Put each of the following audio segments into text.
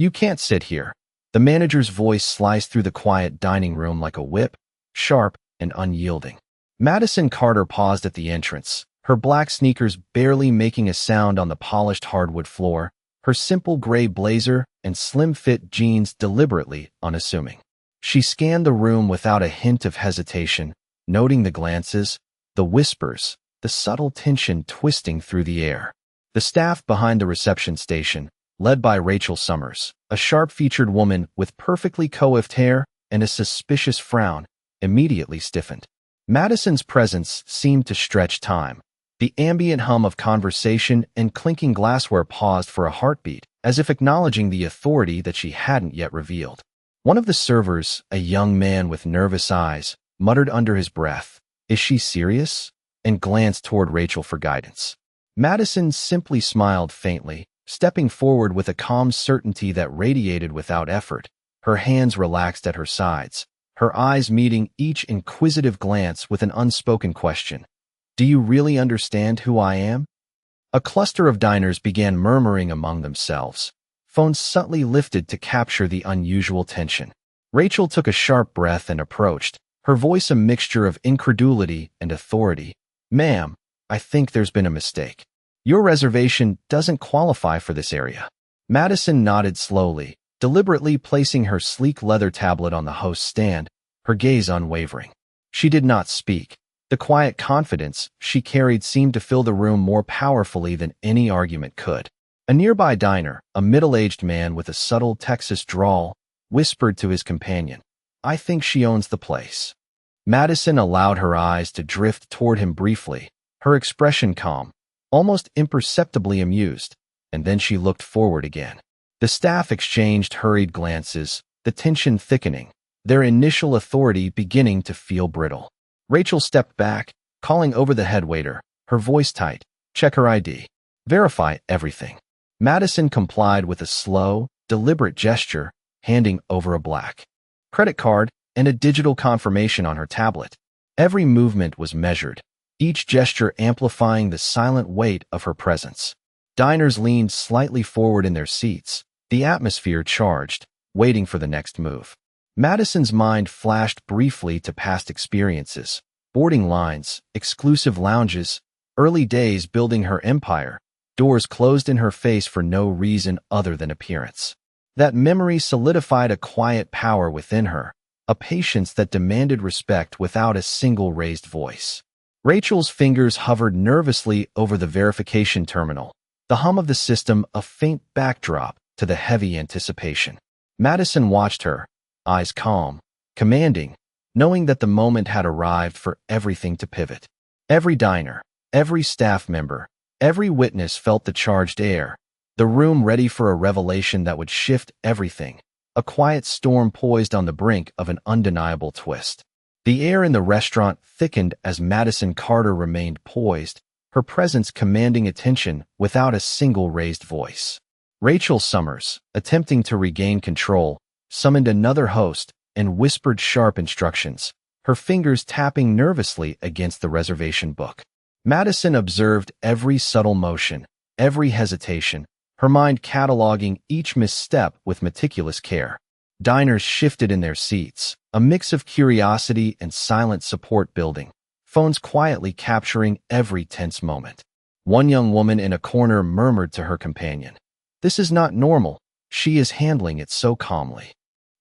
You can't sit here. The manager's voice sliced through the quiet dining room like a whip, sharp and unyielding. Madison Carter paused at the entrance, her black sneakers barely making a sound on the polished hardwood floor, her simple gray blazer and slim-fit jeans deliberately unassuming. She scanned the room without a hint of hesitation, noting the glances, the whispers, the subtle tension twisting through the air. The staff behind the reception station, led by Rachel Summers, a sharp-featured woman with perfectly coiffed hair and a suspicious frown, immediately stiffened. Madison's presence seemed to stretch time. The ambient hum of conversation and clinking glassware paused for a heartbeat, as if acknowledging the authority that she hadn't yet revealed. One of the servers, a young man with nervous eyes, muttered under his breath, "Is she serious?" and glanced toward Rachel for guidance. Madison simply smiled faintly, stepping forward with a calm certainty that radiated without effort. Her hands relaxed at her sides, her eyes meeting each inquisitive glance with an unspoken question. "Do you really understand who I am?" A cluster of diners began murmuring among themselves, phones subtly lifted to capture the unusual tension. Rachel took a sharp breath and approached, her voice a mixture of incredulity and authority. "Ma'am, I think there's been a mistake. Your reservation doesn't qualify for this area." Madison nodded slowly, deliberately placing her sleek leather tablet on the host's stand, her gaze unwavering. She did not speak. The quiet confidence she carried seemed to fill the room more powerfully than any argument could. A nearby diner, a middle-aged man with a subtle Texas drawl, whispered to his companion, "I think she owns the place." Madison allowed her eyes to drift toward him briefly, her expression calm, almost imperceptibly amused, and then she looked forward again. The staff exchanged hurried glances, the tension thickening, their initial authority beginning to feel brittle. Rachel stepped back, calling over the head waiter, her voice tight, "Check her ID. Verify everything." Madison complied with a slow, deliberate gesture, handing over a black credit card and a digital confirmation on her tablet. Every movement was measured, each gesture amplifying the silent weight of her presence. Diners leaned slightly forward in their seats, the atmosphere charged, waiting for the next move. Madison's mind flashed briefly to past experiences, boarding lines, exclusive lounges, early days building her empire, doors closed in her face for no reason other than appearance. That memory solidified a quiet power within her, a patience that demanded respect without a single raised voice. Rachel's fingers hovered nervously over the verification terminal, the hum of the system a faint backdrop to the heavy anticipation. Madison watched her, eyes calm, commanding, knowing that the moment had arrived for everything to pivot. Every diner, every staff member, every witness felt the charged air, the room ready for a revelation that would shift everything, a quiet storm poised on the brink of an undeniable twist. The air in the restaurant thickened as Madison Carter remained poised, her presence commanding attention without a single raised voice. Rachel Summers, attempting to regain control, summoned another host and whispered sharp instructions, her fingers tapping nervously against the reservation book. Madison observed every subtle motion, every hesitation, her mind cataloging each misstep with meticulous care. Diners shifted in their seats, a mix of curiosity and silent support building, phones quietly capturing every tense moment. One young woman in a corner murmured to her companion, "This is not normal. She is handling it so calmly."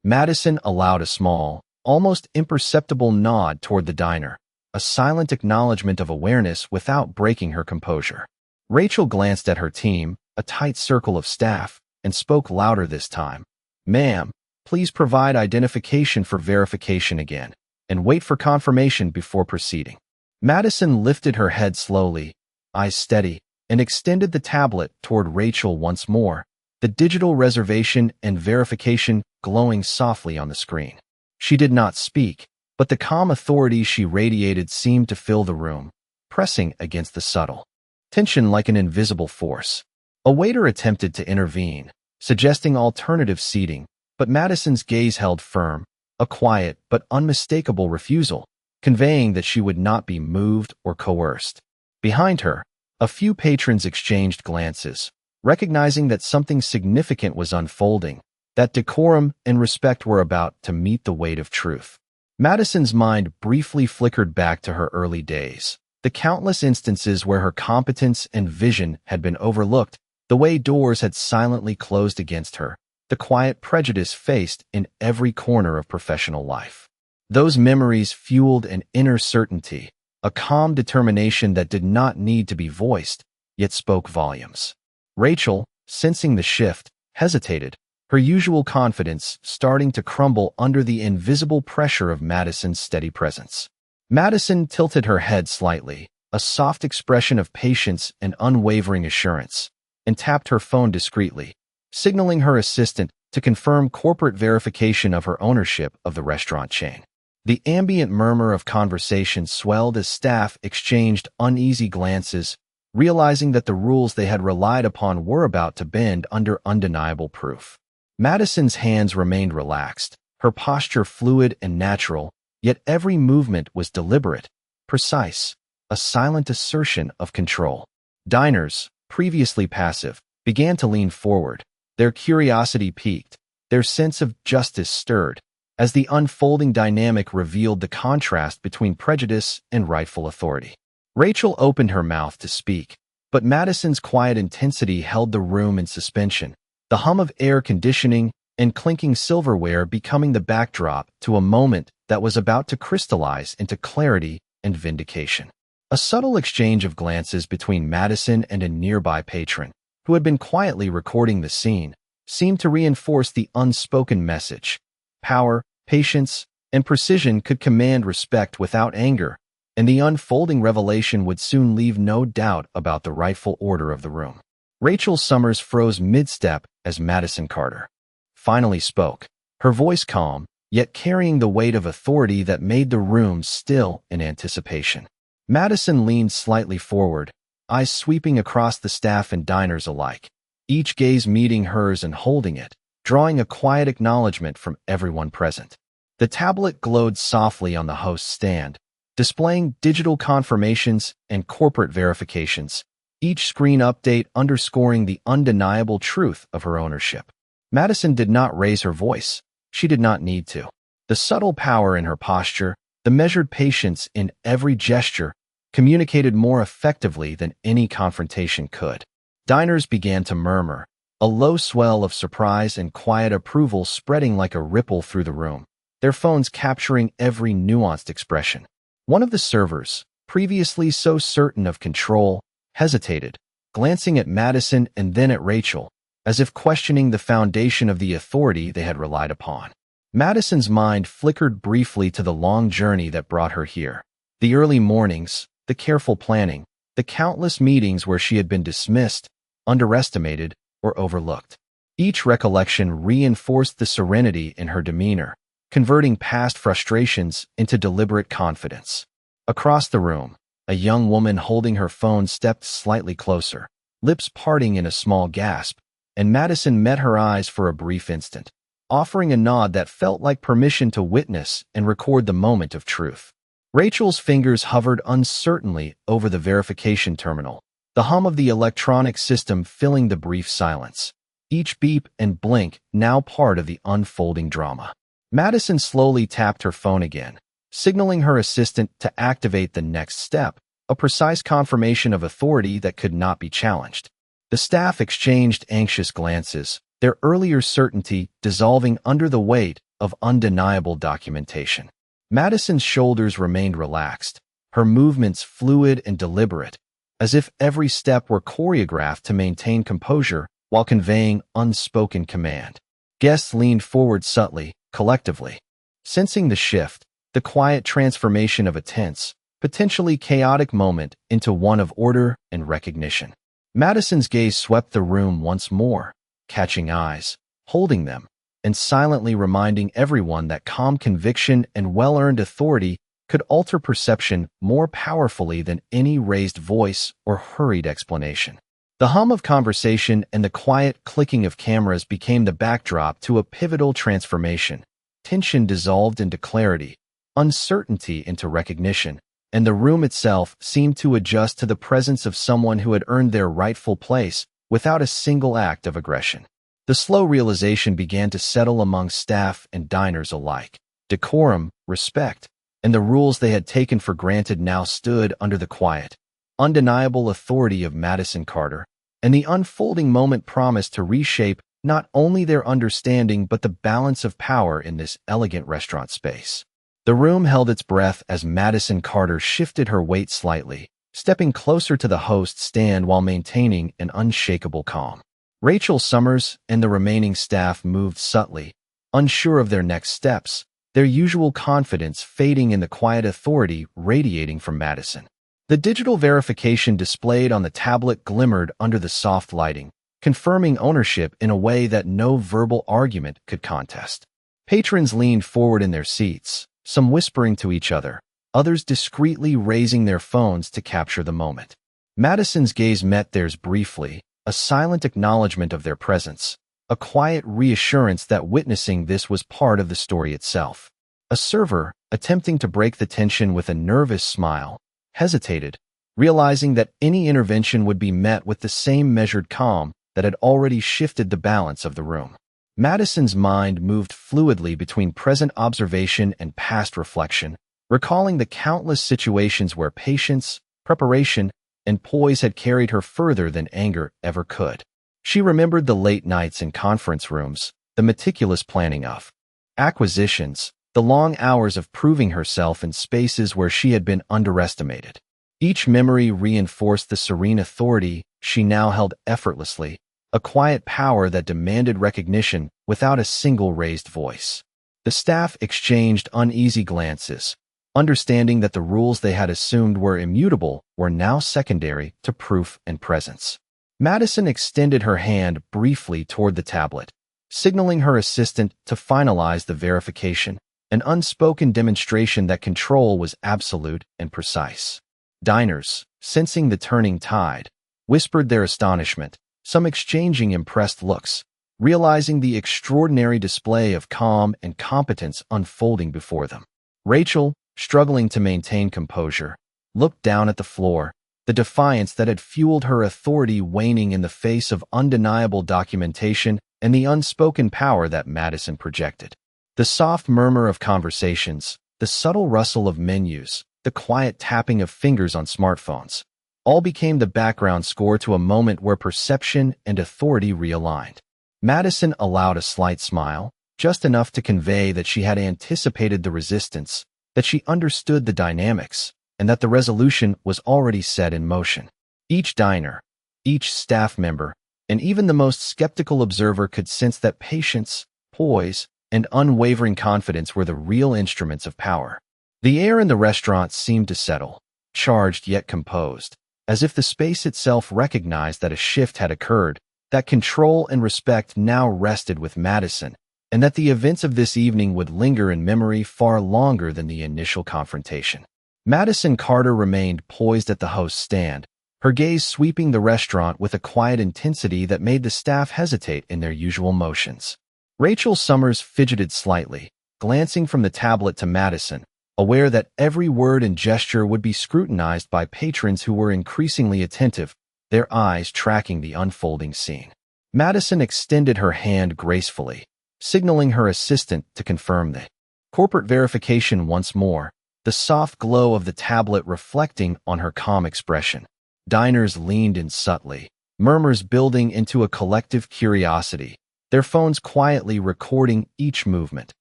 Madison allowed a small, almost imperceptible nod toward the diner, a silent acknowledgement of awareness without breaking her composure. Rachel glanced at her team, a tight circle of staff, and spoke louder this time. "Ma'am, please provide identification for verification again, and wait for confirmation before proceeding." Madison lifted her head slowly, eyes steady, and extended the tablet toward Rachel once more, the digital reservation and verification glowing softly on the screen. She did not speak, but the calm authority she radiated seemed to fill the room, pressing against the subtle tension like an invisible force. A waiter attempted to intervene, suggesting alternative seating, but Madison's gaze held firm, a quiet but unmistakable refusal, conveying that she would not be moved or coerced. Behind her, a few patrons exchanged glances, recognizing that something significant was unfolding, that decorum and respect were about to meet the weight of truth. Madison's mind briefly flickered back to her early days. The countless instances where her competence and vision had been overlooked, the way doors had silently closed against her, the quiet prejudice faced in every corner of professional life. Those memories fueled an inner certainty, a calm determination that did not need to be voiced, yet spoke volumes. Rachel, sensing the shift, hesitated, her usual confidence starting to crumble under the invisible pressure of Madison's steady presence. Madison tilted her head slightly, a soft expression of patience and unwavering assurance, and tapped her phone discreetly, signaling her assistant to confirm corporate verification of her ownership of the restaurant chain. The ambient murmur of conversation swelled as staff exchanged uneasy glances, realizing that the rules they had relied upon were about to bend under undeniable proof. Madison's hands remained relaxed, her posture fluid and natural, yet every movement was deliberate, precise, a silent assertion of control. Diners, previously passive, began to lean forward, their curiosity piqued, their sense of justice stirred, as the unfolding dynamic revealed the contrast between prejudice and rightful authority. Rachel opened her mouth to speak, but Madison's quiet intensity held the room in suspension, the hum of air conditioning and clinking silverware becoming the backdrop to a moment that was about to crystallize into clarity and vindication. A subtle exchange of glances between Madison and a nearby patron, who had been quietly recording the scene, seemed to reinforce the unspoken message. Power, patience, and precision could command respect without anger, and the unfolding revelation would soon leave no doubt about the rightful order of the room. Rachel Summers froze mid-step as Madison Carter finally spoke, her voice calm, yet carrying the weight of authority that made the room still in anticipation. Madison leaned slightly forward, eyes sweeping across the staff and diners alike, each gaze meeting hers and holding it, drawing a quiet acknowledgement from everyone present. The tablet glowed softly on the host's stand, displaying digital confirmations and corporate verifications, each screen update underscoring the undeniable truth of her ownership. Madison did not raise her voice. She did not need to. The subtle power in her posture, the measured patience in every gesture, communicated more effectively than any confrontation could. Diners began to murmur, a low swell of surprise and quiet approval spreading like a ripple through the room, their phones capturing every nuanced expression. One of the servers, previously so certain of control, hesitated, glancing at Madison and then at Rachel, as if questioning the foundation of the authority they had relied upon. Madison's mind flickered briefly to the long journey that brought her here. The early mornings, the careful planning, the countless meetings where she had been dismissed, underestimated, or overlooked. Each recollection reinforced the serenity in her demeanor, converting past frustrations into deliberate confidence. Across the room, a young woman holding her phone stepped slightly closer, lips parting in a small gasp, and Madison met her eyes for a brief instant, offering a nod that felt like permission to witness and record the moment of truth. Rachel's fingers hovered uncertainly over the verification terminal, the hum of the electronic system filling the brief silence, each beep and blink now part of the unfolding drama. Madison slowly tapped her phone again, signaling her assistant to activate the next step, a precise confirmation of authority that could not be challenged. The staff exchanged anxious glances, their earlier certainty dissolving under the weight of undeniable documentation. Madison's shoulders remained relaxed, her movements fluid and deliberate, as if every step were choreographed to maintain composure while conveying unspoken command. Guests leaned forward subtly, collectively, sensing the shift, the quiet transformation of a tense, potentially chaotic moment into one of order and recognition. Madison's gaze swept the room once more, catching eyes, holding them, and silently reminding everyone that calm conviction and well-earned authority could alter perception more powerfully than any raised voice or hurried explanation. The hum of conversation and the quiet clicking of cameras became the backdrop to a pivotal transformation. Tension dissolved into clarity, uncertainty into recognition, and the room itself seemed to adjust to the presence of someone who had earned their rightful place without a single act of aggression. The slow realization began to settle among staff and diners alike. Decorum, respect, and the rules they had taken for granted now stood under the quiet, undeniable authority of Madison Carter, and the unfolding moment promised to reshape not only their understanding but the balance of power in this elegant restaurant space. The room held its breath as Madison Carter shifted her weight slightly, stepping closer to the host's stand while maintaining an unshakable calm. Rachel Summers and the remaining staff moved subtly, unsure of their next steps, their usual confidence fading in the quiet authority radiating from Madison. The digital verification displayed on the tablet glimmered under the soft lighting, confirming ownership in a way that no verbal argument could contest. Patrons leaned forward in their seats, some whispering to each other, others discreetly raising their phones to capture the moment. Madison's gaze met theirs briefly, a silent acknowledgement of their presence, a quiet reassurance that witnessing this was part of the story itself. A server, attempting to break the tension with a nervous smile, hesitated, realizing that any intervention would be met with the same measured calm that had already shifted the balance of the room. Madison's mind moved fluidly between present observation and past reflection, recalling the countless situations where patience, preparation, and poise had carried her further than anger ever could. She remembered the late nights in conference rooms, the meticulous planning of acquisitions, the long hours of proving herself in spaces where she had been underestimated. Each memory reinforced the serene authority she now held effortlessly, a quiet power that demanded recognition without a single raised voice. The staff exchanged uneasy glances, understanding that the rules they had assumed were immutable were now secondary to proof and presence. Madison extended her hand briefly toward the tablet, signaling her assistant to finalize the verification, an unspoken demonstration that control was absolute and precise. Diners, sensing the turning tide, whispered their astonishment, some exchanging impressed looks, realizing the extraordinary display of calm and competence unfolding before them. Rachel, struggling to maintain composure, looked down at the floor, the defiance that had fueled her authority waning in the face of undeniable documentation and the unspoken power that Madison projected. The soft murmur of conversations, the subtle rustle of menus, the quiet tapping of fingers on smartphones, all became the background score to a moment where perception and authority realigned. Madison allowed a slight smile, just enough to convey that she had anticipated the resistance, that she understood the dynamics, and that the resolution was already set in motion. Each diner, each staff member, and even the most skeptical observer could sense that patience, poise, and unwavering confidence were the real instruments of power. The air in the restaurant seemed to settle, charged yet composed, as if the space itself recognized that a shift had occurred, that control and respect now rested with Madison, and that the events of this evening would linger in memory far longer than the initial confrontation. Madison Carter remained poised at the host's stand, her gaze sweeping the restaurant with a quiet intensity that made the staff hesitate in their usual motions. Rachel Summers fidgeted slightly, glancing from the tablet to Madison, aware that every word and gesture would be scrutinized by patrons who were increasingly attentive, their eyes tracking the unfolding scene. Madison extended her hand gracefully, signaling her assistant to confirm the corporate verification once more, the soft glow of the tablet reflecting on her calm expression. Diners leaned in subtly, murmurs building into a collective curiosity, their phones quietly recording each movement,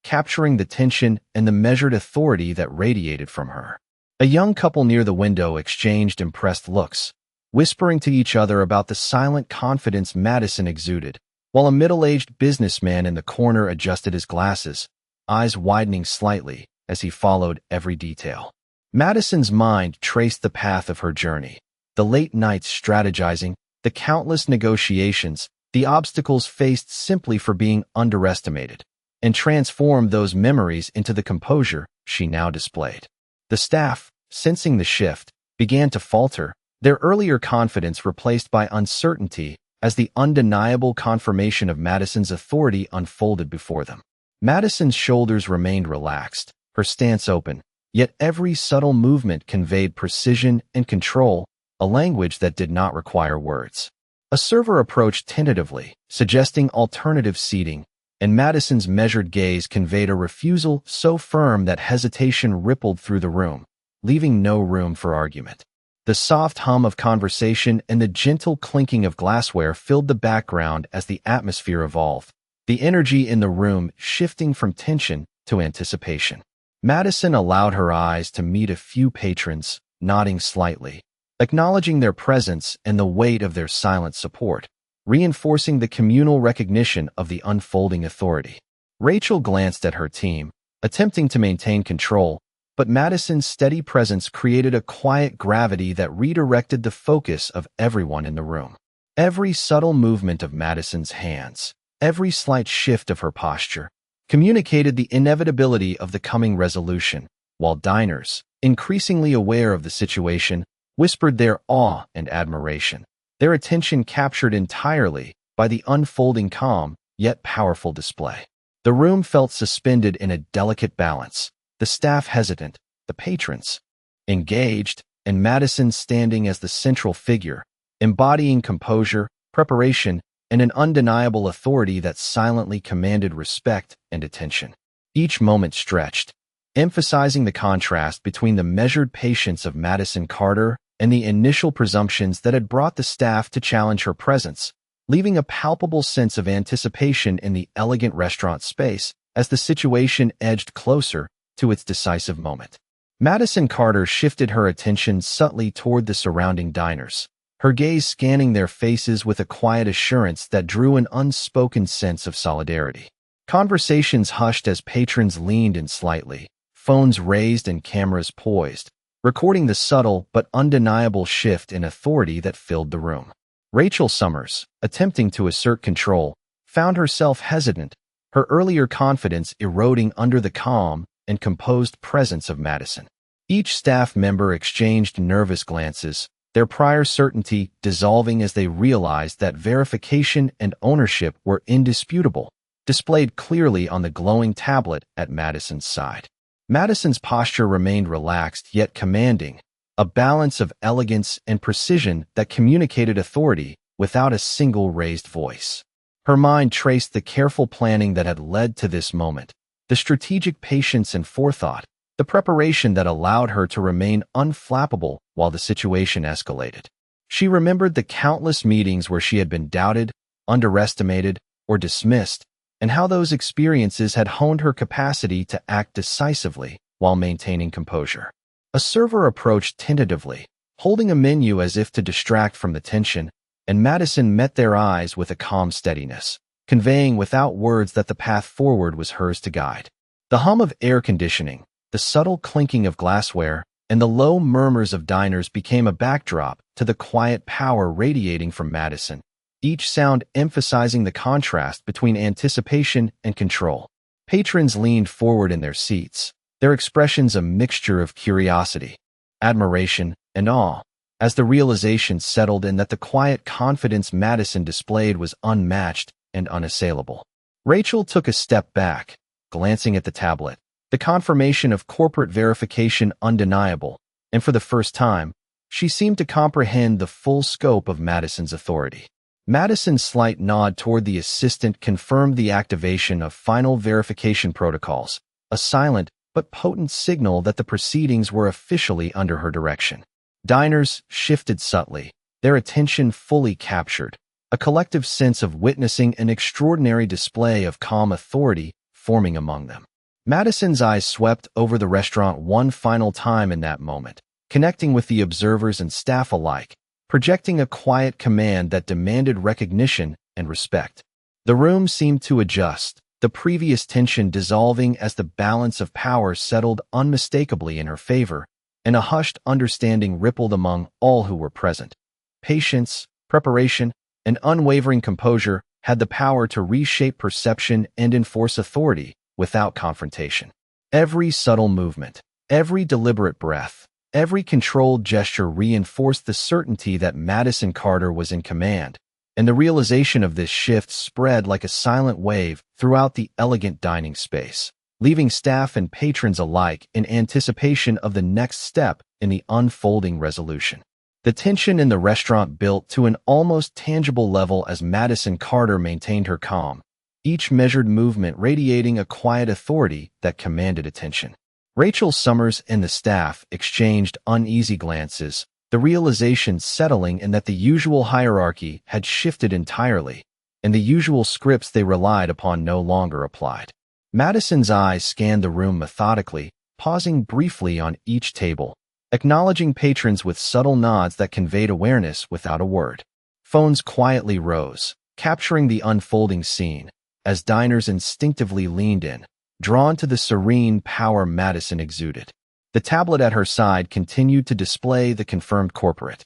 capturing the tension and the measured authority that radiated from her. A young couple near the window exchanged impressed looks, whispering to each other about the silent confidence Madison exuded, while a middle-aged businessman in the corner adjusted his glasses, eyes widening slightly as he followed every detail. Madison's mind traced the path of her journey, the late nights strategizing, the countless negotiations, the obstacles faced simply for being underestimated, and transformed those memories into the composure she now displayed. The staff, sensing the shift, began to falter, their earlier confidence replaced by uncertainty as the undeniable confirmation of Madison's authority unfolded before them. Madison's shoulders remained relaxed, her stance open, yet every subtle movement conveyed precision and control, a language that did not require words. A server approached tentatively, suggesting alternative seating, and Madison's measured gaze conveyed a refusal so firm that hesitation rippled through the room, leaving no room for argument. The soft hum of conversation and the gentle clinking of glassware filled the background as the atmosphere evolved, the energy in the room shifting from tension to anticipation. Madison allowed her eyes to meet a few patrons, nodding slightly, acknowledging their presence and the weight of their silent support, reinforcing the communal recognition of the unfolding authority. Rachel glanced at her team, attempting to maintain control, but Madison's steady presence created a quiet gravity that redirected the focus of everyone in the room. Every subtle movement of Madison's hands, every slight shift of her posture, communicated the inevitability of the coming resolution, while diners, increasingly aware of the situation, whispered their awe and admiration, their attention captured entirely by the unfolding calm yet powerful display. The room felt suspended in a delicate balance, the staff hesitant, the patrons engaged, and Madison standing as the central figure, embodying composure, preparation, and an undeniable authority that silently commanded respect and attention. Each moment stretched, emphasizing the contrast between the measured patience of Madison Carter and the initial presumptions that had brought the staff to challenge her presence, leaving a palpable sense of anticipation in the elegant restaurant space as the situation edged closer to its decisive moment. Madison Carter shifted her attention subtly toward the surrounding diners, her gaze scanning their faces with a quiet assurance that drew an unspoken sense of solidarity. Conversations hushed as patrons leaned in slightly, phones raised and cameras poised, recording the subtle but undeniable shift in authority that filled the room. Rachel Summers, attempting to assert control, found herself hesitant, her earlier confidence eroding under the calm and composed presence of Madison. Each staff member exchanged nervous glances, their prior certainty dissolving as they realized that verification and ownership were indisputable, displayed clearly on the glowing tablet at Madison's side. Madison's posture remained relaxed yet commanding, a balance of elegance and precision that communicated authority without a single raised voice. Her mind traced the careful planning that had led to this moment, the strategic patience and forethought, the preparation that allowed her to remain unflappable while the situation escalated. She remembered the countless meetings where she had been doubted, underestimated, or dismissed, and how those experiences had honed her capacity to act decisively while maintaining composure. A server approached tentatively, holding a menu as if to distract from the tension, and Madison met their eyes with a calm steadiness, conveying without words that the path forward was hers to guide. The hum of air conditioning, the subtle clinking of glassware, and the low murmurs of diners became a backdrop to the quiet power radiating from Madison, each sound emphasizing the contrast between anticipation and control. Patrons leaned forward in their seats, their expressions a mixture of curiosity, admiration, and awe, as the realization settled in that the quiet confidence Madison displayed was unmatched and unassailable. Rachel took a step back, glancing at the tablet, the confirmation of corporate verification undeniable, and for the first time, she seemed to comprehend the full scope of Madison's authority. Madison's slight nod toward the assistant confirmed the activation of final verification protocols, a silent but potent signal that the proceedings were officially under her direction. Diners shifted subtly, their attention fully captured, a collective sense of witnessing an extraordinary display of calm authority forming among them. Madison's eyes swept over the restaurant one final time in that moment, connecting with the observers and staff alike, projecting a quiet command that demanded recognition and respect. The room seemed to adjust, the previous tension dissolving as the balance of power settled unmistakably in her favor, and a hushed understanding rippled among all who were present. Patience, preparation, and unwavering composure had the power to reshape perception and enforce authority without confrontation. Every subtle movement, every deliberate breath, every controlled gesture reinforced the certainty that Madison Carter was in command, and the realization of this shift spread like a silent wave throughout the elegant dining space, leaving staff and patrons alike in anticipation of the next step in the unfolding resolution. The tension in the restaurant built to an almost tangible level as Madison Carter maintained her calm, each measured movement radiating a quiet authority that commanded attention. Rachel Summers and the staff exchanged uneasy glances, the realization settling in that the usual hierarchy had shifted entirely, and the usual scripts they relied upon no longer applied. Madison's eyes scanned the room methodically, pausing briefly on each table, acknowledging patrons with subtle nods that conveyed awareness without a word. Phones quietly rose, capturing the unfolding scene, as diners instinctively leaned in, drawn to the serene power Madison exuded. The tablet at her side continued to display the confirmed corporate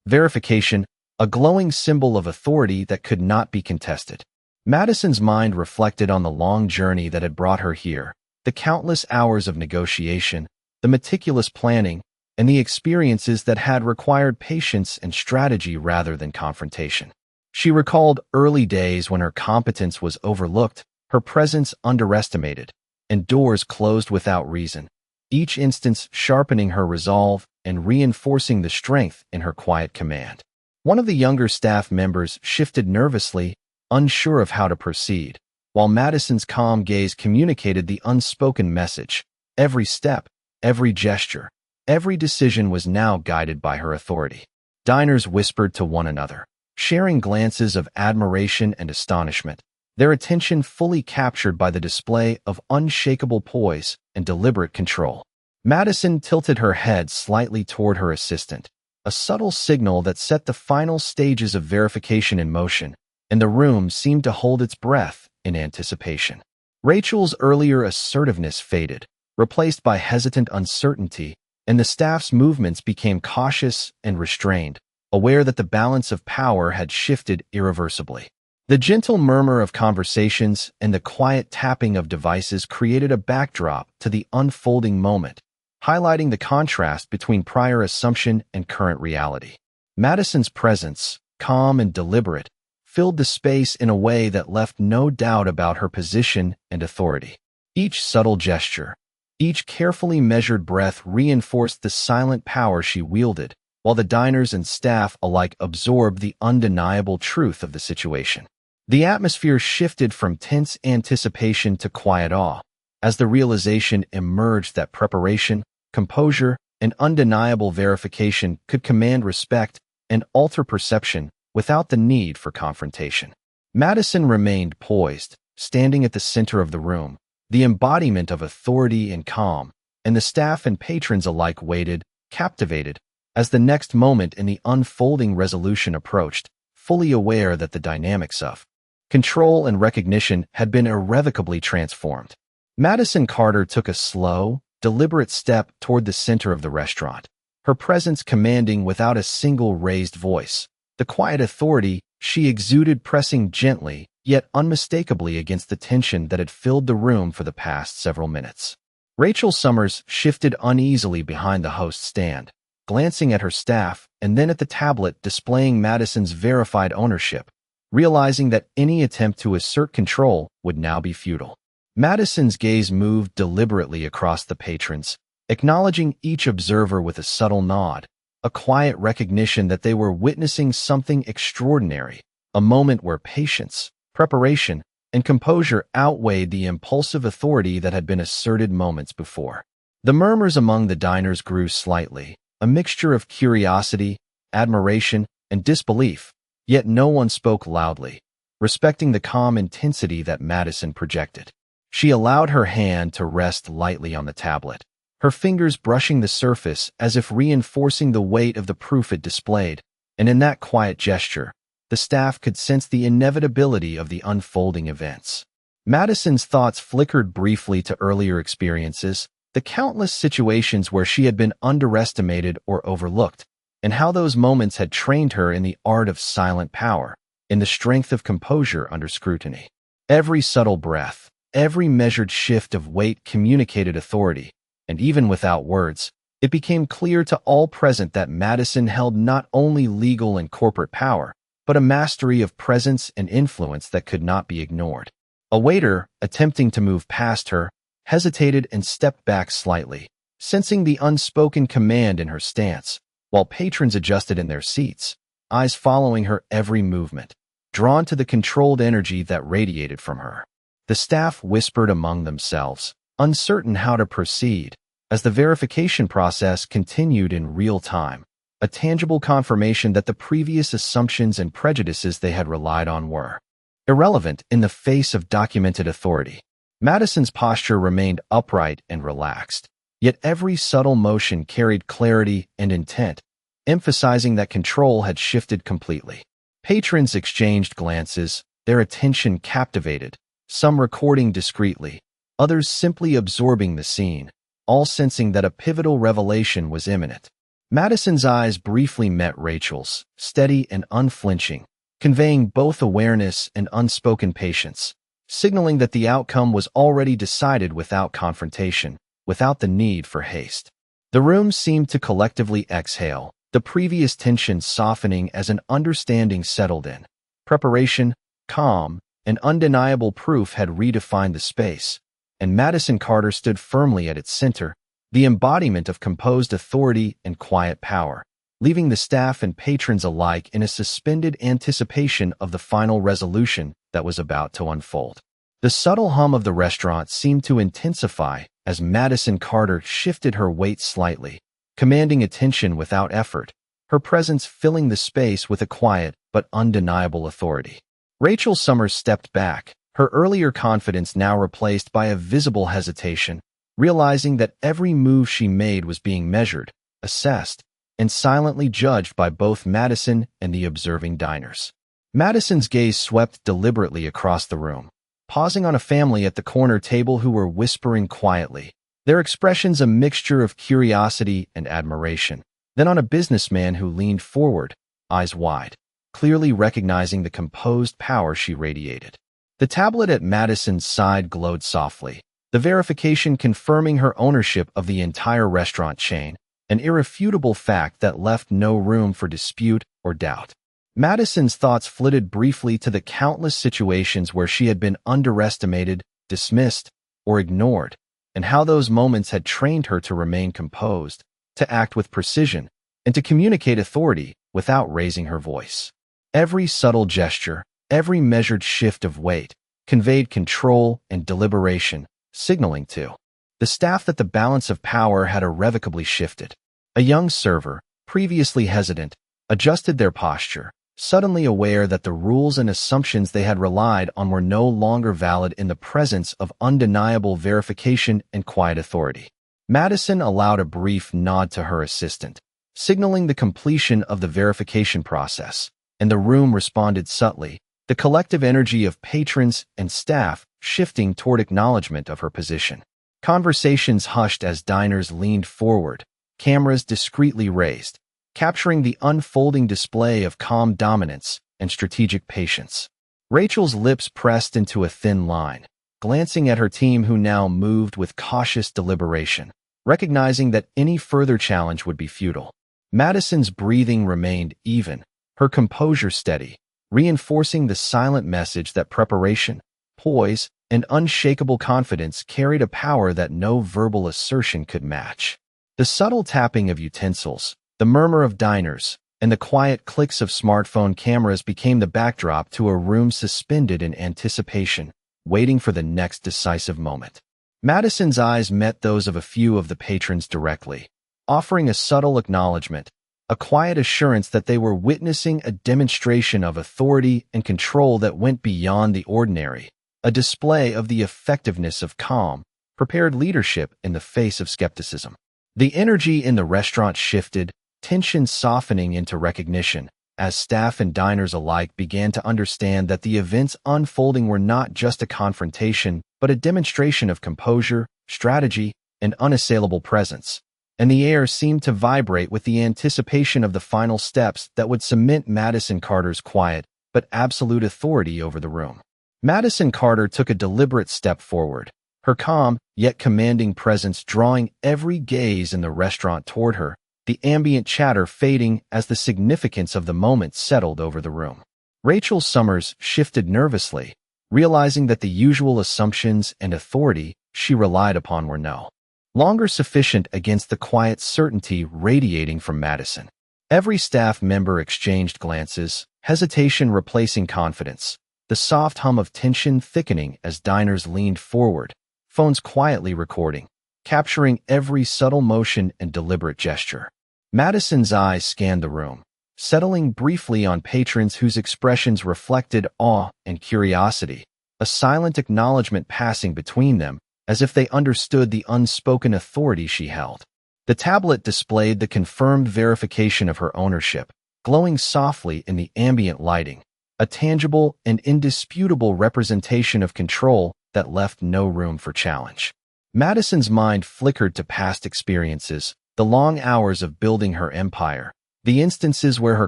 verification, a glowing symbol of authority that could not be contested. Madison's mind reflected on the long journey that had brought her here, the countless hours of negotiation, the meticulous planning, and the experiences that had required patience and strategy rather than confrontation. She recalled early days when her competence was overlooked, her presence underestimated, and doors closed without reason, each instance sharpening her resolve and reinforcing the strength in her quiet command. One of the younger staff members shifted nervously, unsure of how to proceed, while Madison's calm gaze communicated the unspoken message. Every step, every gesture, every decision was now guided by her authority. Diners whispered to one another, sharing glances of admiration and astonishment, their attention fully captured by the display of unshakable poise and deliberate control. Madison tilted her head slightly toward her assistant, a subtle signal that set the final stages of verification in motion, and the room seemed to hold its breath in anticipation. Rachel's earlier assertiveness faded, replaced by hesitant uncertainty, and the staff's movements became cautious and restrained, aware that the balance of power had shifted irreversibly. The gentle murmur of conversations and the quiet tapping of devices created a backdrop to the unfolding moment, highlighting the contrast between prior assumption and current reality. Madison's presence, calm and deliberate, filled the space in a way that left no doubt about her position and authority. Each subtle gesture, each carefully measured breath reinforced the silent power she wielded, while the diners and staff alike absorbed the undeniable truth of the situation. The atmosphere shifted from tense anticipation to quiet awe, as the realization emerged that preparation, composure, and undeniable verification could command respect and alter perception without the need for confrontation. Madison remained poised, standing at the center of the room, the embodiment of authority and calm, and the staff and patrons alike waited, captivated, as the next moment in the unfolding resolution approached, fully aware that the dynamics of control and recognition had been irrevocably transformed. Madison Carter took a slow, deliberate step toward the center of the restaurant, her presence commanding without a single raised voice, the quiet authority she exuded pressing gently yet unmistakably against the tension that had filled the room for the past several minutes. Rachel Summers shifted uneasily behind the host's stand, glancing at her staff and then at the tablet displaying Madison's verified ownership, realizing that any attempt to assert control would now be futile. Madison's gaze moved deliberately across the patrons, acknowledging each observer with a subtle nod, a quiet recognition that they were witnessing something extraordinary, a moment where patience, preparation, and composure outweighed the impulsive authority that had been asserted moments before. The murmurs among the diners grew slightly, a mixture of curiosity, admiration, and disbelief, yet no one spoke loudly, respecting the calm intensity that Madison projected. She allowed her hand to rest lightly on the tablet, her fingers brushing the surface as if reinforcing the weight of the proof it displayed, and in that quiet gesture, the staff could sense the inevitability of the unfolding events. Madison's thoughts flickered briefly to earlier experiences, the countless situations where she had been underestimated or overlooked, and how those moments had trained her in the art of silent power, in the strength of composure under scrutiny. Every subtle breath, every measured shift of weight communicated authority, and even without words, it became clear to all present that Madison held not only legal and corporate power, but a mastery of presence and influence that could not be ignored. A waiter, attempting to move past her, hesitated and stepped back slightly, sensing the unspoken command in her stance, while patrons adjusted in their seats, eyes following her every movement, drawn to the controlled energy that radiated from her. The staff whispered among themselves, uncertain how to proceed, as the verification process continued in real time, a tangible confirmation that the previous assumptions and prejudices they had relied on were irrelevant in the face of documented authority. Madison's posture remained upright and relaxed, yet every subtle motion carried clarity and intent, emphasizing that control had shifted completely. Patrons exchanged glances, their attention captivated, some recording discreetly, others simply absorbing the scene, all sensing that a pivotal revelation was imminent. Madison's eyes briefly met Rachel's, steady and unflinching, conveying both awareness and unspoken patience, signaling that the outcome was already decided without confrontation, without the need for haste. The room seemed to collectively exhale, the previous tension softening as an understanding settled in. Preparation, calm, and undeniable proof had redefined the space, and Madison Carter stood firmly at its center, the embodiment of composed authority and quiet power, leaving the staff and patrons alike in a suspended anticipation of the final resolution that was about to unfold. The subtle hum of the restaurant seemed to intensify as Madison Carter shifted her weight slightly, commanding attention without effort, her presence filling the space with a quiet but undeniable authority. Rachel Summers stepped back, her earlier confidence now replaced by a visible hesitation, realizing that every move she made was being measured, assessed, and silently judged by both Madison and the observing diners. Madison's gaze swept deliberately across the room, pausing on a family at the corner table who were whispering quietly, their expressions a mixture of curiosity and admiration, then on a businessman who leaned forward, eyes wide, clearly recognizing the composed power she radiated. The tablet at Madison's side glowed softly, the verification confirming her ownership of the entire restaurant chain, an irrefutable fact that left no room for dispute or doubt. Madison's thoughts flitted briefly to the countless situations where she had been underestimated, dismissed, or ignored, and how those moments had trained her to remain composed, to act with precision, and to communicate authority without raising her voice. Every subtle gesture, every measured shift of weight, conveyed control and deliberation, signaling to the staff that the balance of power had irrevocably shifted. A young server, previously hesitant, adjusted their posture, suddenly aware that the rules and assumptions they had relied on were no longer valid in the presence of undeniable verification and quiet authority. Madison allowed a brief nod to her assistant, signaling the completion of the verification process, and the room responded subtly, the collective energy of patrons and staff shifting toward acknowledgement of her position. Conversations hushed as diners leaned forward, cameras discreetly raised, capturing the unfolding display of calm dominance and strategic patience. Rachel's lips pressed into a thin line, glancing at her team who now moved with cautious deliberation, recognizing that any further challenge would be futile. Madison's breathing remained even, her composure steady, reinforcing the silent message that preparation, poise, and unshakable confidence carried a power that no verbal assertion could match. The subtle tapping of utensils, the murmur of diners, and the quiet clicks of smartphone cameras became the backdrop to a room suspended in anticipation, waiting for the next decisive moment. Madison's eyes met those of a few of the patrons directly, offering a subtle acknowledgement, a quiet assurance that they were witnessing a demonstration of authority and control that went beyond the ordinary, a display of the effectiveness of calm, prepared leadership in the face of skepticism. The energy in the restaurant shifted, tension softening into recognition, as staff and diners alike began to understand that the events unfolding were not just a confrontation, but a demonstration of composure, strategy, and unassailable presence. And the air seemed to vibrate with the anticipation of the final steps that would cement Madison Carter's quiet but absolute authority over the room. Madison Carter took a deliberate step forward, her calm yet commanding presence drawing every gaze in the restaurant toward her, the ambient chatter fading as the significance of the moment settled over the room. Rachel Summers shifted nervously, realizing that the usual assumptions and authority she relied upon were no longer sufficient against the quiet certainty radiating from Madison. Every staff member exchanged glances, hesitation replacing confidence, the soft hum of tension thickening as diners leaned forward, phones quietly recording, capturing every subtle motion and deliberate gesture. Madison's eyes scanned the room, settling briefly on patrons whose expressions reflected awe and curiosity, a silent acknowledgement passing between them, as if they understood the unspoken authority she held. The tablet displayed the confirmed verification of her ownership, glowing softly in the ambient lighting, a tangible and indisputable representation of control that left no room for challenge. Madison's mind flickered to past experiences, the long hours of building her empire, the instances where her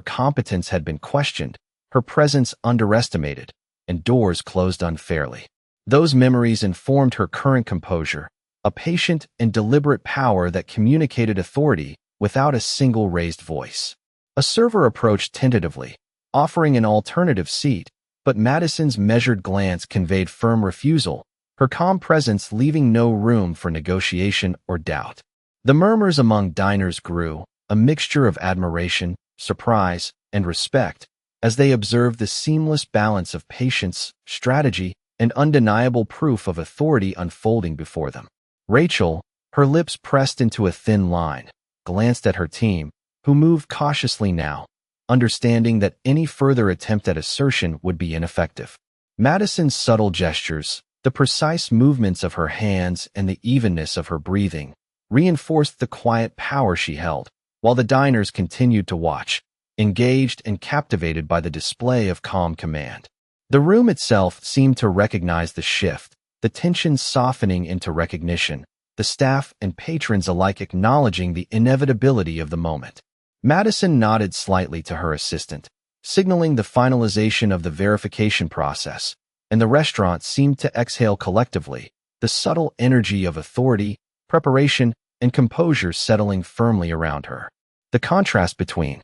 competence had been questioned, her presence underestimated, and doors closed unfairly. Those memories informed her current composure, a patient and deliberate power that communicated authority without a single raised voice. A server approached tentatively, offering an alternative seat, but Madison's measured glance conveyed firm refusal, her calm presence leaving no room for negotiation or doubt. The murmurs among diners grew, a mixture of admiration, surprise, and respect, as they observed the seamless balance of patience, strategy, and undeniable proof of authority unfolding before them. Rachel, her lips pressed into a thin line, glanced at her team, who moved cautiously now, understanding that any further attempt at assertion would be ineffective. Madison's subtle gestures, the precise movements of her hands and the evenness of her breathing, reinforced the quiet power she held, while the diners continued to watch, engaged and captivated by the display of calm command. The room itself seemed to recognize the shift, the tension softening into recognition, the staff and patrons alike acknowledging the inevitability of the moment. Madison nodded slightly to her assistant, signaling the finalization of the verification process, and the restaurant seemed to exhale collectively, the subtle energy of authority, preparation, and composure settling firmly around her. The contrast between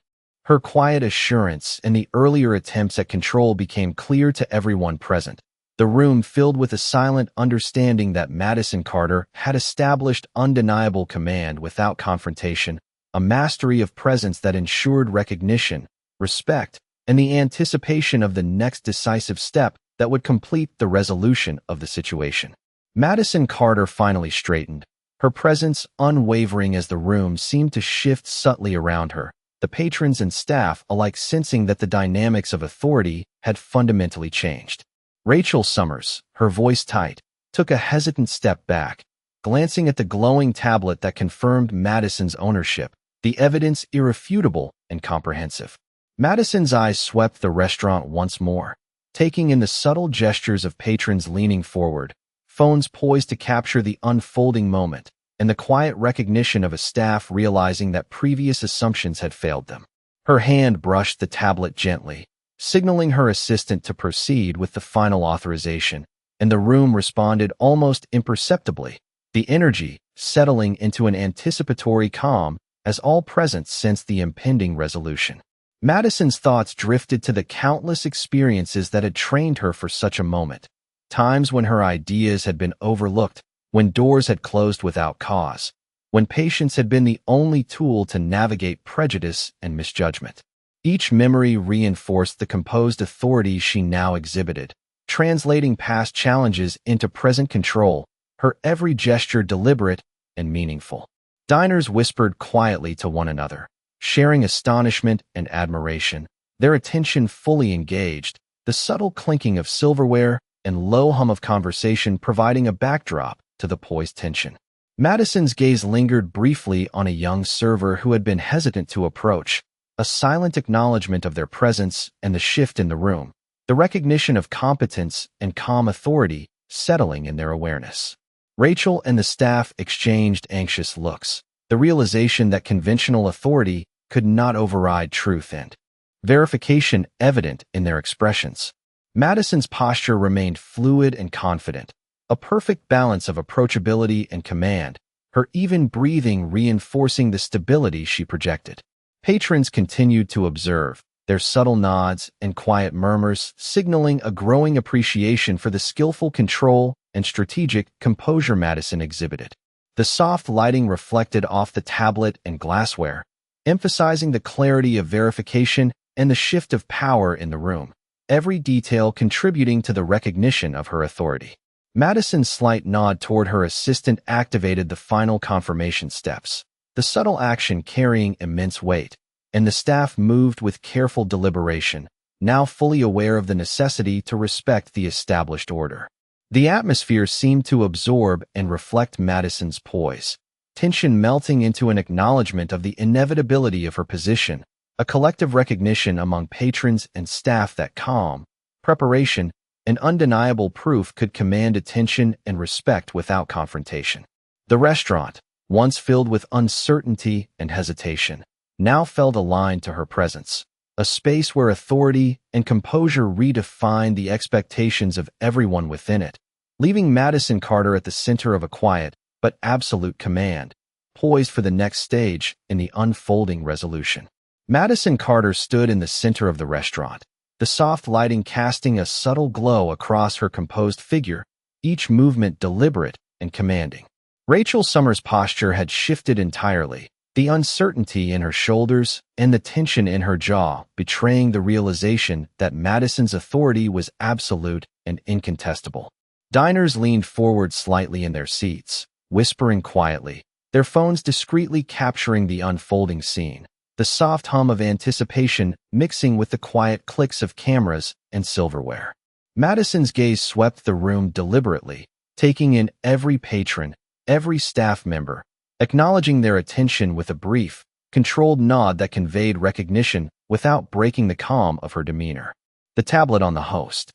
her quiet assurance and the earlier attempts at control became clear to everyone present, the room filled with a silent understanding that Madison Carter had established undeniable command without confrontation, a mastery of presence that ensured recognition, respect, and the anticipation of the next decisive step that would complete the resolution of the situation. Madison Carter finally straightened, her presence unwavering as the room seemed to shift subtly around her, the patrons and staff alike sensing that the dynamics of authority had fundamentally changed. Rachel Summers, her voice tight, took a hesitant step back, glancing at the glowing tablet that confirmed Madison's ownership, the evidence irrefutable and comprehensive. Madison's eyes swept the restaurant once more, taking in the subtle gestures of patrons leaning forward, phones poised to capture the unfolding moment, and the quiet recognition of a staff realizing that previous assumptions had failed them. Her hand brushed the tablet gently, signaling her assistant to proceed with the final authorization, and the room responded almost imperceptibly, the energy settling into an anticipatory calm as all present sensed the impending resolution. Madison's thoughts drifted to the countless experiences that had trained her for such a moment, times when her ideas had been overlooked, when doors had closed without cause, when patience had been the only tool to navigate prejudice and misjudgment. Each memory reinforced the composed authority she now exhibited, translating past challenges into present control, her every gesture deliberate and meaningful. Diners whispered quietly to one another, sharing astonishment and admiration, their attention fully engaged, the subtle clinking of silverware and low hum of conversation providing a backdrop to the poised tension. Madison's gaze lingered briefly on a young server who had been hesitant to approach, a silent acknowledgement of their presence and the shift in the room, the recognition of competence and calm authority settling in their awareness. Rachel and the staff exchanged anxious looks, the realization that conventional authority could not override truth and verification evident in their expressions. Madison's posture remained fluid and confident, a perfect balance of approachability and command, her even breathing reinforcing the stability she projected. Patrons continued to observe, their subtle nods and quiet murmurs signaling a growing appreciation for the skillful control and strategic composure Madison exhibited. The soft lighting reflected off the tablet and glassware, emphasizing the clarity of verification and the shift of power in the room, every detail contributing to the recognition of her authority. Madison's slight nod toward her assistant activated the final confirmation steps, the subtle action carrying immense weight, and the staff moved with careful deliberation, now fully aware of the necessity to respect the established order. The atmosphere seemed to absorb and reflect Madison's poise, tension melting into an acknowledgement of the inevitability of her position, a collective recognition among patrons and staff that calm, preparation, and undeniable proof could command attention and respect without confrontation. The restaurant, once filled with uncertainty and hesitation, now felt aligned to her presence, a space where authority and composure redefined the expectations of everyone within it, leaving Madison Carter at the center of a quiet but absolute command, poised for the next stage in the unfolding resolution. Madison Carter stood in the center of the restaurant, the soft lighting casting a subtle glow across her composed figure, each movement deliberate and commanding. Rachel Summers' posture had shifted entirely, the uncertainty in her shoulders and the tension in her jaw betraying the realization that Madison's authority was absolute and incontestable. Diners leaned forward slightly in their seats, whispering quietly, their phones discreetly capturing the unfolding scene, the soft hum of anticipation mixing with the quiet clicks of cameras and silverware. Madison's gaze swept the room deliberately, taking in every patron, every staff member, acknowledging their attention with a brief, controlled nod that conveyed recognition without breaking the calm of her demeanor. The tablet on the host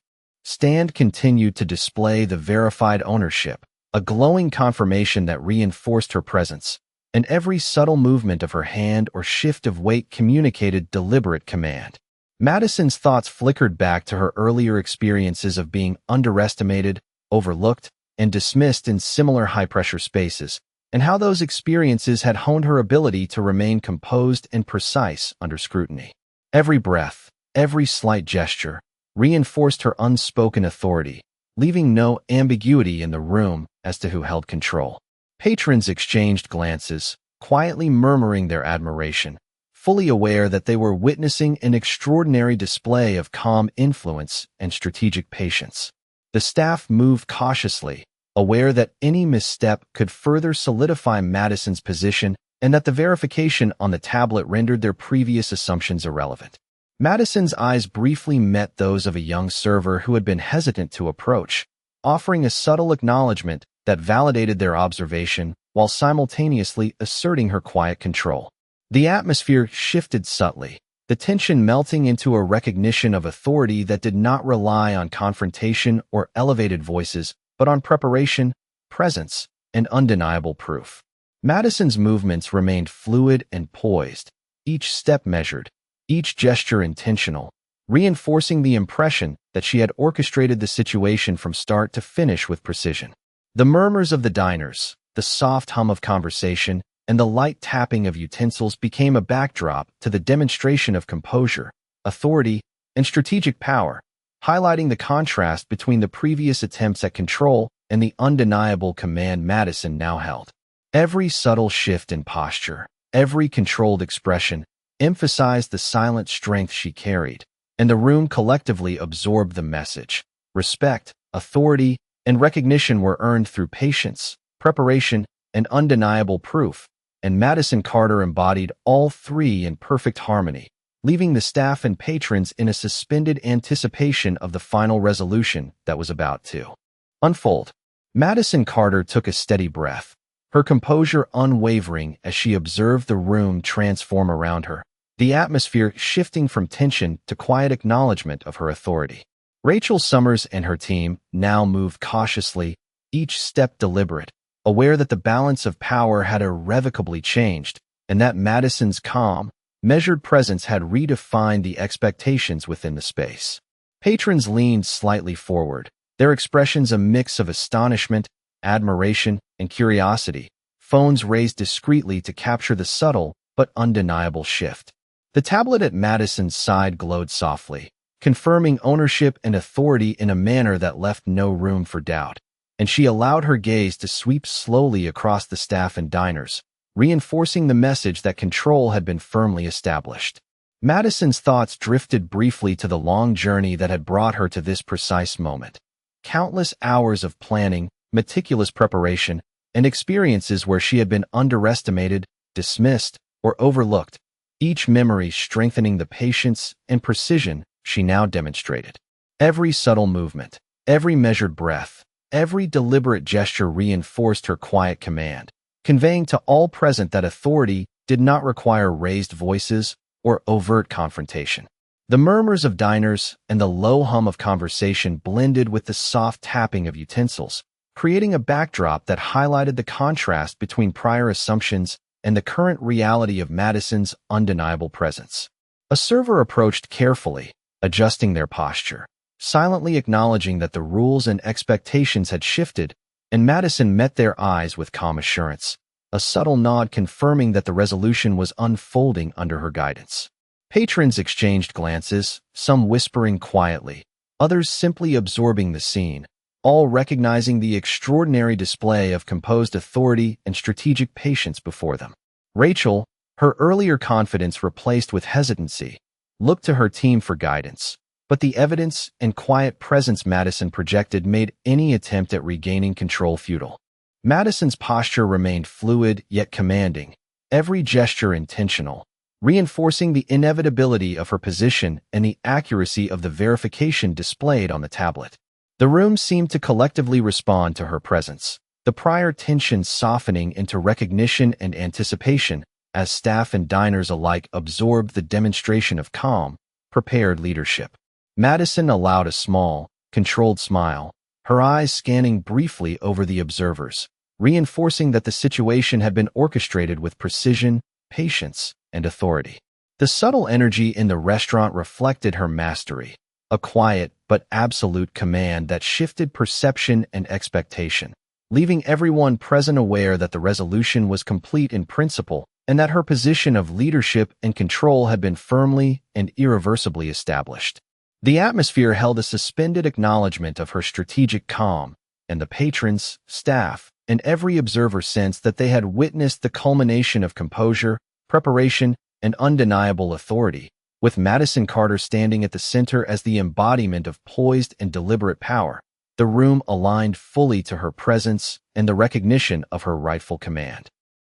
stand continued to display the verified ownership, a glowing confirmation that reinforced her presence, and every subtle movement of her hand or shift of weight communicated deliberate command. Madison's thoughts flickered back to her earlier experiences of being underestimated, overlooked, and dismissed in similar high-pressure spaces, and how those experiences had honed her ability to remain composed and precise under scrutiny. Every breath, every slight gesture, reinforced her unspoken authority, leaving no ambiguity in the room as to who held control. Patrons exchanged glances, quietly murmuring their admiration, fully aware that they were witnessing an extraordinary display of calm influence and strategic patience. The staff moved cautiously, aware that any misstep could further solidify Madison's position and that the verification on the tablet rendered their previous assumptions irrelevant. Madison's eyes briefly met those of a young server who had been hesitant to approach, offering a subtle acknowledgement that validated their observation while simultaneously asserting her quiet control. The atmosphere shifted subtly, the tension melting into a recognition of authority that did not rely on confrontation or elevated voices, but on preparation, presence, and undeniable proof. Madison's movements remained fluid and poised, each step measured, each gesture intentional, reinforcing the impression that she had orchestrated the situation from start to finish with precision. The murmurs of the diners, the soft hum of conversation, and the light tapping of utensils became a backdrop to the demonstration of composure, authority, and strategic power, highlighting the contrast between the previous attempts at control and the undeniable command Madison now held. Every subtle shift in posture, every controlled expression, emphasized the silent strength she carried, and the room collectively absorbed the message. Respect, authority, and recognition were earned through patience, preparation, and undeniable proof, and Madison Carter embodied all three in perfect harmony, leaving the staff and patrons in a suspended anticipation of the final resolution that was about to unfold. Madison Carter took a steady breath, her composure unwavering as she observed the room transform around her, the atmosphere shifting from tension to quiet acknowledgement of her authority. Rachel Summers and her team now moved cautiously, each step deliberate, aware that the balance of power had irrevocably changed, and that Madison's calm, measured presence had redefined the expectations within the space. Patrons leaned slightly forward, their expressions a mix of astonishment, admiration, and curiosity, phones raised discreetly to capture the subtle but undeniable shift. The tablet at Madison's side glowed softly, confirming ownership and authority in a manner that left no room for doubt, and she allowed her gaze to sweep slowly across the staff and diners, reinforcing the message that control had been firmly established. Madison's thoughts drifted briefly to the long journey that had brought her to this precise moment. Countless hours of planning, meticulous preparation, and experiences where she had been underestimated, dismissed, or overlooked, each memory strengthening the patience and precision she now demonstrated. Every subtle movement, every measured breath, every deliberate gesture reinforced her quiet command, conveying to all present that authority did not require raised voices or overt confrontation. The murmurs of diners and the low hum of conversation blended with the soft tapping of utensils, creating a backdrop that highlighted the contrast between prior assumptions and the current reality of Madison's undeniable presence. A server approached carefully, adjusting their posture, silently acknowledging that the rules and expectations had shifted, and Madison met their eyes with calm assurance, a subtle nod confirming that the resolution was unfolding under her guidance. Patrons exchanged glances, some whispering quietly, others simply absorbing the scene, all recognizing the extraordinary display of composed authority and strategic patience before them. Rachel, her earlier confidence replaced with hesitancy, looked to her team for guidance, but the evidence and quiet presence Madison projected made any attempt at regaining control futile. Madison's posture remained fluid yet commanding, every gesture intentional, reinforcing the inevitability of her position and the accuracy of the verification displayed on the tablet. The room seemed to collectively respond to her presence, the prior tension softening into recognition and anticipation as staff and diners alike absorbed the demonstration of calm, prepared leadership. Madison allowed a small, controlled smile, her eyes scanning briefly over the observers, reinforcing that the situation had been orchestrated with precision, patience, and authority. The subtle energy in the restaurant reflected her mastery, a quiet but absolute command that shifted perception and expectation, leaving everyone present aware that the resolution was complete in principle and that her position of leadership and control had been firmly and irreversibly established. The atmosphere held a suspended acknowledgement of her strategic calm, and the patrons, staff, and every observer sensed that they had witnessed the culmination of composure, preparation, and undeniable authority, with Madison Carter standing at the center as the embodiment of poised and deliberate power. The room aligned fully to her presence and the recognition of her rightful command.